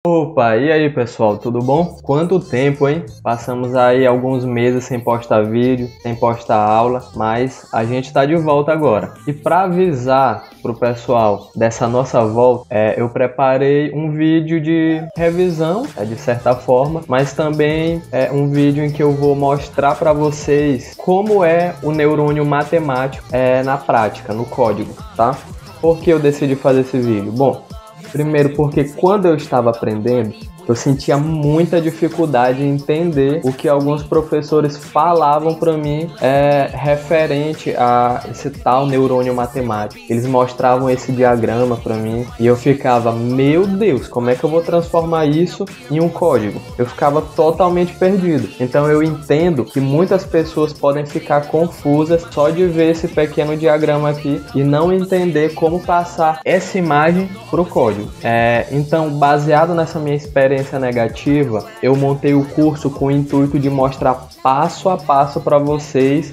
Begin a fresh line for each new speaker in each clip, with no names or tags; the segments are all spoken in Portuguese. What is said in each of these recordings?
Opa, e aí pessoal, tudo bom? Quanto tempo, hein? Passamos aí alguns meses sem postar vídeo, sem postar aula, mas a gente tá de volta agora. E para avisar pro pessoal dessa nossa volta, eu preparei um vídeo de revisão, de certa forma, mas também um vídeo em que eu vou mostrar para vocês como é o neurônio matemático na prática, no código, tá? Por que eu decidi fazer esse vídeo? Bom, primeiro porque quando eu estava aprendendo, eu sentia muita dificuldade em entender o que alguns professores falavam para mim referente a esse tal neurônio matemático. Eles mostravam esse diagrama para mim e eu ficava, meu Deus, como é que eu vou transformar isso em um código? Eu ficava totalmente perdido. Então eu entendo que muitas pessoas podem ficar confusas só de ver esse pequeno diagrama aqui e não entender como passar essa imagem para o código. Então, baseado nessa minha experiência negativa, eu montei o curso com o intuito de mostrar passo a passo para vocês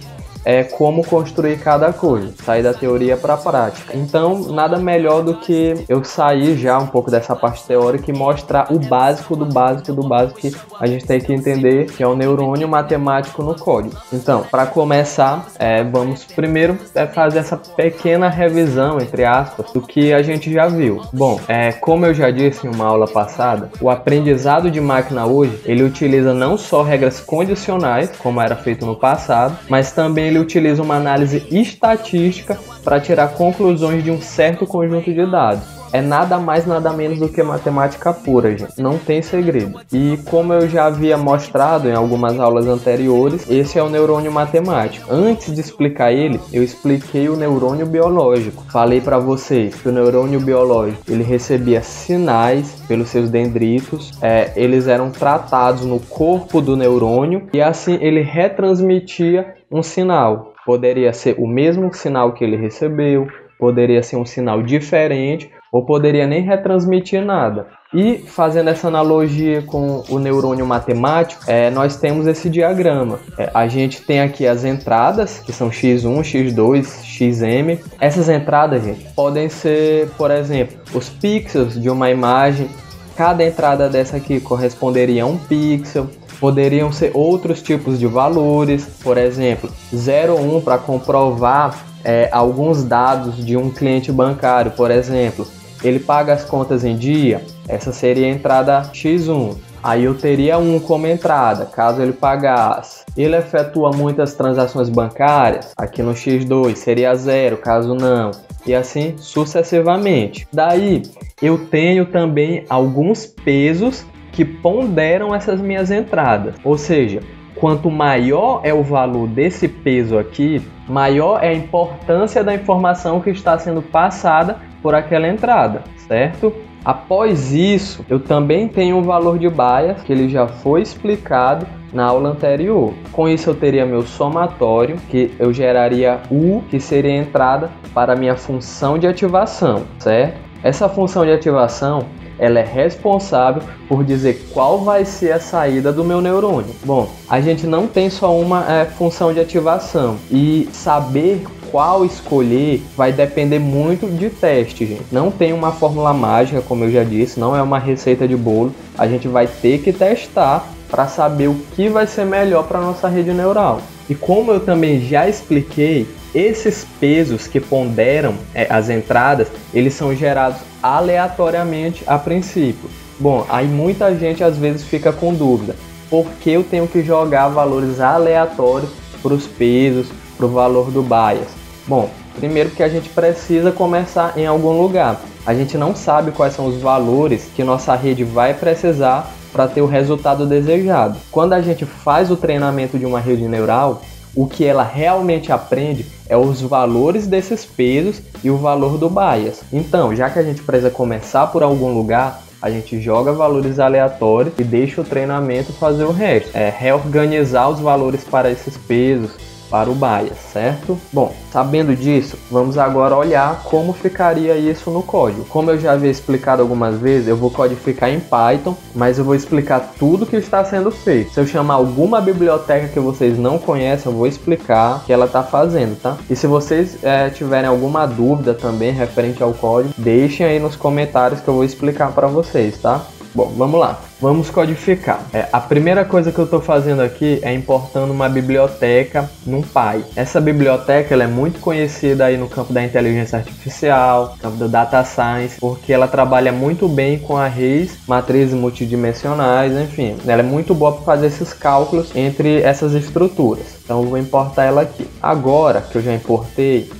como construir cada coisa, sair da teoria para a prática. Então, nada melhor do que eu sair já um pouco dessa parte teórica e mostrar o básico do básico do básico que a gente tem que entender, que é o neurônio matemático no código. Então, para começar, vamos primeiro fazer essa pequena revisão, entre aspas, do que a gente já viu. Bom, como eu já disse em uma aula passada, o aprendizado de máquina hoje, ele utiliza não só regras condicionais, como era feito no passado, mas também ele utiliza uma análise estatística para tirar conclusões de um certo conjunto de dados. É nada mais, nada menos do que matemática pura, gente. Não tem segredo. E como eu já havia mostrado em algumas aulas anteriores, esse é o neurônio matemático. Antes de explicar ele, eu expliquei o neurônio biológico. Falei para vocês que o neurônio biológico, ele recebia sinais pelos seus dendritos. Eles eram tratados no corpo do neurônio e assim ele retransmitia um sinal. Poderia ser o mesmo sinal que ele recebeu, poderia ser um sinal diferente, ou poderia nem retransmitir nada. E fazendo essa analogia com o neurônio matemático, nós temos esse diagrama. A gente tem aqui as entradas, que são x1, x2, xm. Essas entradas, gente, podem ser, por exemplo, os pixels de uma imagem. Cada entrada dessa aqui corresponderia a um pixel. Poderiam ser outros tipos de valores, por exemplo, 0 ou 1 para comprovar alguns dados de um cliente bancário, por exemplo. Ele paga as contas em dia, essa seria a entrada x1. Aí eu teria 1 como entrada, caso ele pagasse. Ele efetua muitas transações bancárias, aqui no x2 seria 0, caso não. E assim sucessivamente. Daí eu tenho também alguns pesos que ponderam essas minhas entradas. Ou seja, quanto maior é o valor desse peso aqui, maior é a importância da informação que está sendo passada por aquela entrada, certo? Após isso, eu também tenho um valor de bias, que ele já foi explicado na aula anterior. Com isso eu teria meu somatório, que eu geraria U, que seria a entrada para a minha função de ativação, certo? Essa função de ativação, ela é responsável por dizer qual vai ser a saída do meu neurônio. Bom, a gente não tem só uma função de ativação e saber qual escolher vai depender muito de teste, gente. Não tem uma fórmula mágica, como eu já disse, não é uma receita de bolo. A gente vai ter que testar para saber o que vai ser melhor para nossa rede neural. E como eu também já expliquei, esses pesos que ponderam as entradas, eles são gerados aleatoriamente a princípio. Bom, aí muita gente às vezes fica com dúvida. Por que eu tenho que jogar valores aleatórios para os pesos, para o valor do bias? Bom, primeiro que a gente precisa começar em algum lugar. A gente não sabe quais são os valores que nossa rede vai precisar para ter o resultado desejado. Quando a gente faz o treinamento de uma rede neural, o que ela realmente aprende é os valores desses pesos e o valor do bias. Então, já que a gente precisa começar por algum lugar, a gente joga valores aleatórios e deixa o treinamento fazer o resto. Reorganizar os valores para esses pesos, para o bias, certo? Bom, sabendo disso, vamos agora olhar como ficaria isso no código. Como eu já havia explicado algumas vezes, eu vou codificar em Python, mas eu vou explicar tudo que está sendo feito. Se eu chamar alguma biblioteca que vocês não conhecem, eu vou explicar o que ela está fazendo, tá? E se vocês tiverem alguma dúvida também referente ao código, deixem aí nos comentários que eu vou explicar para vocês, tá? Bom, vamos lá. Vamos codificar. A primeira coisa que eu estou fazendo aqui é importando uma biblioteca NumPy. Essa biblioteca ela é muito conhecida aí no campo da inteligência artificial, no campo do data science, porque ela trabalha muito bem com arrays, matrizes multidimensionais, enfim. Ela é muito boa para fazer esses cálculos entre essas estruturas. Então eu vou importar ela aqui. Agora que eu já importei,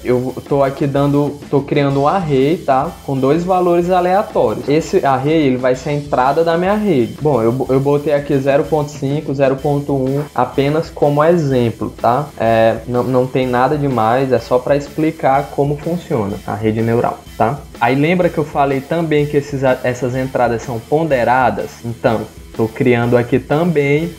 eu tô criando um array, tá? Com dois valores aleatórios. Esse array ele vai ser a entrada da minha rede. Bom, eu botei aqui 0.5, 0.1 apenas como exemplo, tá? Não tem nada demais, é só para explicar como funciona a rede neural, tá? Aí lembra que eu falei também que essas entradas são ponderadas? Então, estou criando aqui também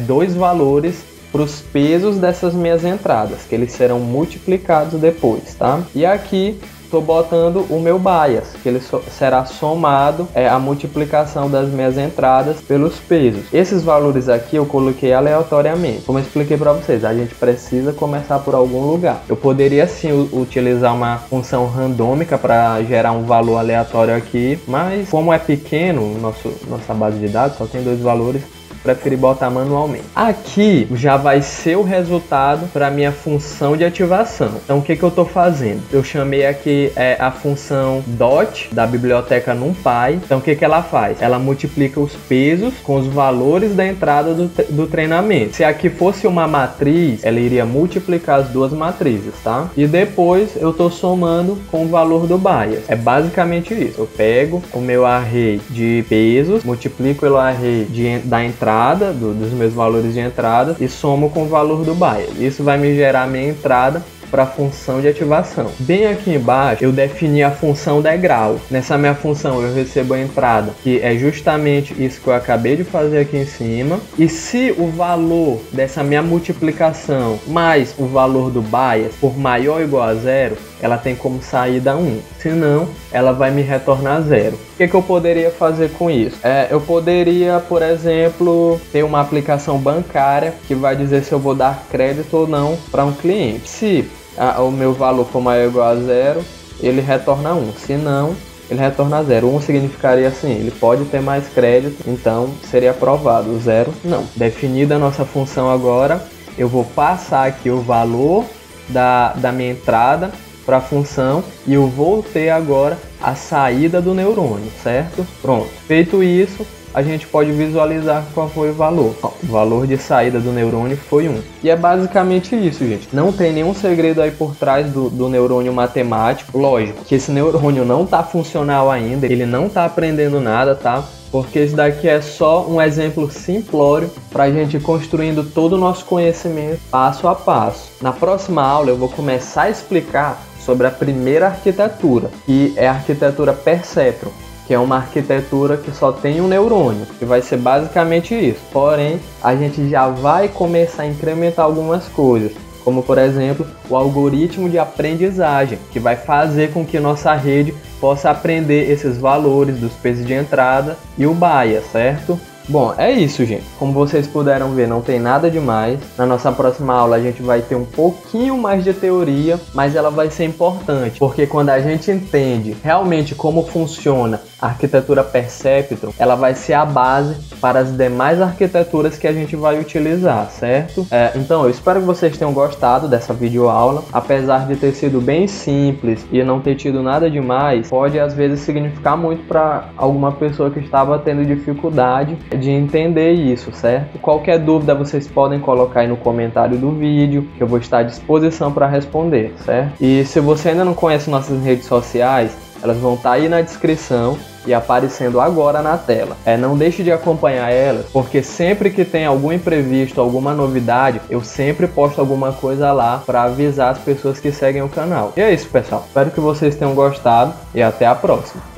dois valores para os pesos dessas minhas entradas, que eles serão multiplicados depois, tá? E aqui estou botando o meu bias, que ele será somado a multiplicação das minhas entradas pelos pesos. Esses valores aqui eu coloquei aleatoriamente. Como eu expliquei para vocês, a gente precisa começar por algum lugar. Eu poderia sim utilizar uma função randômica para gerar um valor aleatório aqui, mas como é pequeno, nossa base de dados só tem dois valores, preferi botar manualmente. Aqui já vai ser o resultado para minha função de ativação. Então o que eu estou fazendo? Eu chamei aqui a função dot da biblioteca NumPy. Então o que ela faz? Ela multiplica os pesos com os valores da entrada do treinamento. Se aqui fosse uma matriz, ela iria multiplicar as duas matrizes, tá? E depois eu estou somando com o valor do bias. É basicamente isso. Eu pego o meu array de pesos, multiplico pelo array da entrada dos meus valores de entrada e somo com o valor do bias. Isso vai me gerar a minha entrada para a função de ativação. Bem aqui embaixo eu defini a função degrau. Nessa minha função eu recebo a entrada, que é justamente isso que eu acabei de fazer aqui em cima. E se o valor dessa minha multiplicação mais o valor do bias for maior ou igual a zero, ela tem como saída 1. Senão, ela vai me retornar 0. O que eu poderia fazer com isso? Eu poderia, por exemplo, ter uma aplicação bancária que vai dizer se eu vou dar crédito ou não para um cliente. Se o meu valor for maior ou igual a 0, ele retorna 1. Se não, ele retorna 0. 1 significaria assim, ele pode ter mais crédito, então seria aprovado. 0, não. Definida a nossa função agora, eu vou passar aqui o valor da minha entrada para a função e eu vou ter agora a saída do neurônio, certo? Pronto. Feito isso, a gente pode visualizar qual foi o valor. Ó, o valor de saída do neurônio foi 1. E é basicamente isso, gente. Não tem nenhum segredo aí por trás do neurônio matemático. Lógico que esse neurônio não está funcional ainda, ele não está aprendendo nada, tá? Porque isso daqui é só um exemplo simplório para a gente ir construindo todo o nosso conhecimento passo a passo. Na próxima aula eu vou começar a explicar sobre a primeira arquitetura, que é a arquitetura Perceptron, que é uma arquitetura que só tem um neurônio, que vai ser basicamente isso. Porém, a gente já vai começar a incrementar algumas coisas, como por exemplo, o algoritmo de aprendizagem, que vai fazer com que nossa rede possa aprender esses valores dos pesos de entrada e o bias, certo? Bom, é isso, gente. Como vocês puderam ver, não tem nada demais. Na nossa próxima aula a gente vai ter um pouquinho mais de teoria, mas ela vai ser importante, porque quando a gente entende realmente como funciona a arquitetura Perceptron, ela vai ser a base para as demais arquiteturas que a gente vai utilizar, certo? Então, eu espero que vocês tenham gostado dessa videoaula. Apesar de ter sido bem simples e não ter tido nada demais, pode às vezes significar muito para alguma pessoa que estava tendo dificuldade de entender isso, certo? Qualquer dúvida vocês podem colocar aí no comentário do vídeo, que eu vou estar à disposição para responder, certo? E se você ainda não conhece nossas redes sociais, elas vão estar aí na descrição e aparecendo agora na tela. Não deixe de acompanhar elas, porque sempre que tem algum imprevisto, alguma novidade, eu sempre posto alguma coisa lá para avisar as pessoas que seguem o canal. E é isso, pessoal. Espero que vocês tenham gostado e até a próxima.